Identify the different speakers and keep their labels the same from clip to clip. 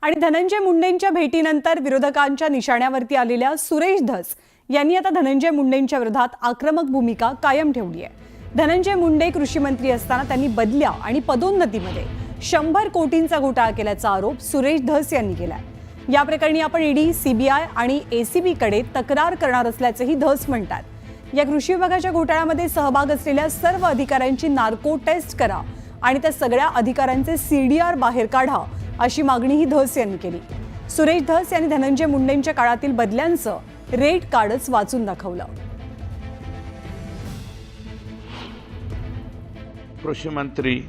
Speaker 1: आणि धनंजय मुंडेंच्या भेटीनंतर विरोधकांच्या निशाण्यावरती आलेल्या सुरेश धस यांनी आता धनंजय मुंडेंच्या विरोधात आक्रमक भूमिका कायम ठेवली आहे। धनंजय मुंडे कृषी मंत्री असताना त्यांनी बदल्या आणि पदोन्नतीमध्ये 100 कोटींचा घोटाळा केल्याचा आरोप सुरेश धस यांनी केलाय। या प्रकरणी आपण ईडी, सीबीआय आणि एसीबी कडे तक्रार करणार असल्याचंही धस म्हणतात। या कृषी विभागाच्या घोटाळ्यामध्ये सहभाग असलेल्या सर्व अधिकाऱ्यांची नार्को टेस्ट करा आणि त्या सगळ्या अधिकाऱ्यांचे सीडीआर बाहेर काढा अशी मागणीही धस यांनी केली। सुरेश धस यांनी धनंजय मुंडेंच्या काळातील बदल्यांचं रेट कार्डच वाचून दाखवलं।
Speaker 2: कृषी मंत्री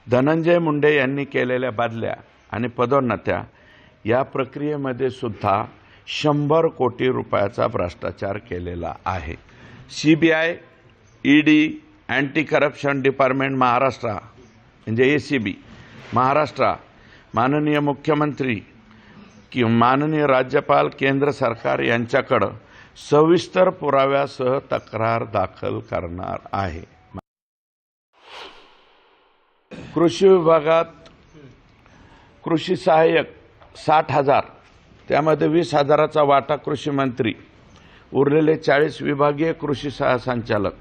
Speaker 2: धनंजय मुंडे यांनी केलेल्या बदल्या आणि पदोन्नत्या या प्रक्रियेमध्ये सुद्धा 100 कोटी रुपयाचा भ्रष्टाचार केलेला आहे। CBI, ED, anti corruption department Maharashtra म्हणजे एसीबी महाराष्ट्र, माननीय मुख्यमंत्री की माननीय राज्यपाल, केंद्र सरकार यांच्याकडे सविस्तर पुराव्यासह तक्रार दाखल करणार आहे। कृषी विभागात कृषी सहाय्यक 60,000, त्यामध्ये 20,000चा वाटा कृषी मंत्री, उरलेले 40 विभागीय कृषी संचालक,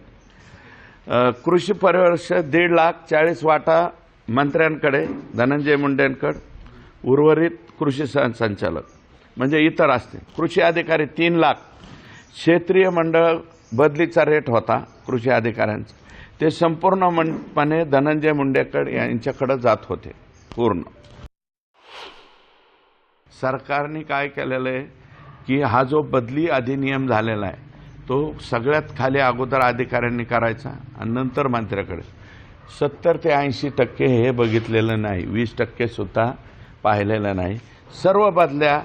Speaker 2: कृषी परिषद 1,40,000 वाटा मंत्र्यांकडे, धनंजय मुंडेंकडे, उर्वरित कृषी संचालक म्हणजे इतर असते। कृषी अधिकारी 3,00,000, क्षेत्रीय मंडळ बदलीचा रेट होता कृषी अधिकाऱ्यांचा, ते संपूर्णपणे धनंजय मुंडेकडे यांच्याकडे जात होते पूर्ण। सरकारने काय केलेलं आहे की हा जो बदली अधिनियम झालेला आहे तो सगळ्यात खाली अगोदर अधिकाऱ्यांनी करायचा आणि नंतर मंत्र्याकडे। 70 ते 80% हे बघितलेलं नाही, 20% सुद्धा पाहिलेलं नाही। सर्व बदल्या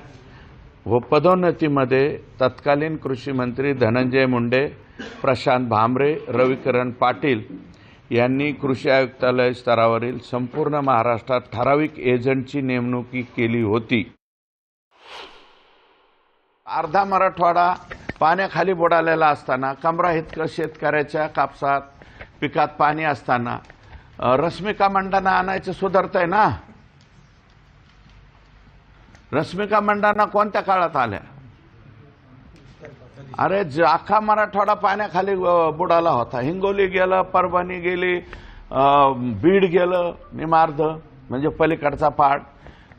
Speaker 2: व पदोन्नतीमध्ये तत्कालीन कृषी मंत्री धनंजय मुंडे, प्रशांत भामरे, रविकिरण पाटील यांनी कृषी आयुक्तालय स्तरावरील संपूर्ण महाराष्ट्रात ठराविक एजंटची नेमणूक केली होती। अर्धा मराठवाडा पाण्याखाली बुडालेला असताना, कमराइतकं शेतकऱ्याच्या कापसात पिकात पाणी असताना रश्मिका मंडाना आणायचं सुधारतंय ना। रश्मिका मंडाना कोणत्या काळात आल्या? अरे अख्खा मराठवाडा पाण्याखाली बुडाला होता। हिंगोली गेलं, परभणी गेली, बीड गेलं निमार्ध म्हणजे पलीकडचा पाट,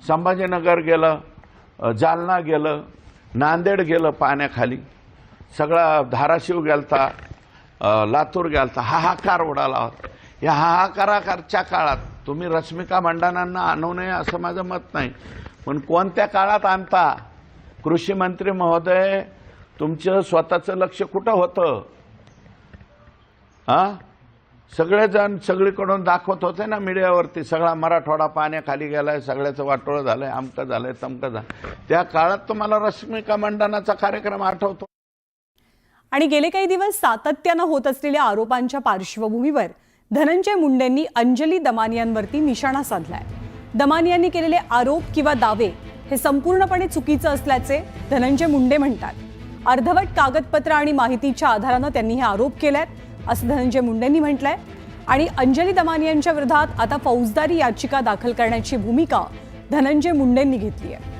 Speaker 2: संभाजीनगर गेलं, जालना गेलं, नांदेड गेलं पाण्याखाली, सगळा धाराशिव गेलता, लातूर गेलता, हाहाकार उडाला होता। या हाहाकाराच्या काळात तुम्ही रश्मिका मंडानांना आणू नये असं माझं मत नाही, पण कोणत्या काळात आणता? कृषी मंत्री महोदय, तुमचं स्वतःचं लक्ष कुठं होतं? सगळेजण सगळीकडून दाखवत होते ना मीडियावरती, सगळा मराठवाडा पाण्याखाली गेलाय, सगळ्याचं वाटोळं झालंय, अमकं झालंय, तमकं झालं। त्या काळात तुम्हाला रश्मिका मंडानाचा कार्यक्रम आठवतो?
Speaker 1: आणि गेले काही दिवस सातत्यानं होत असलेल्या आरोपांच्या पार्श्वभूमीवर धनंजय मुंडेंनी अंजली दमानियांवरती निशाणा साधलाय। दमानियांनी केलेले आरोप किंवा दावे हे संपूर्णपणे चुकीचं असल्याचे धनंजय मुंडे म्हणतात। अर्धवट कागदपत्र आणि माहितीच्या आधारानं त्यांनी हे आरोप केलेत असं धनंजय मुंडेंनी म्हटलंय। आणि अंजली दमानियांच्या विरोधात आता फौजदारी याचिका दाखल करण्याची भूमिका धनंजय मुंडेंनी घेतली आहे।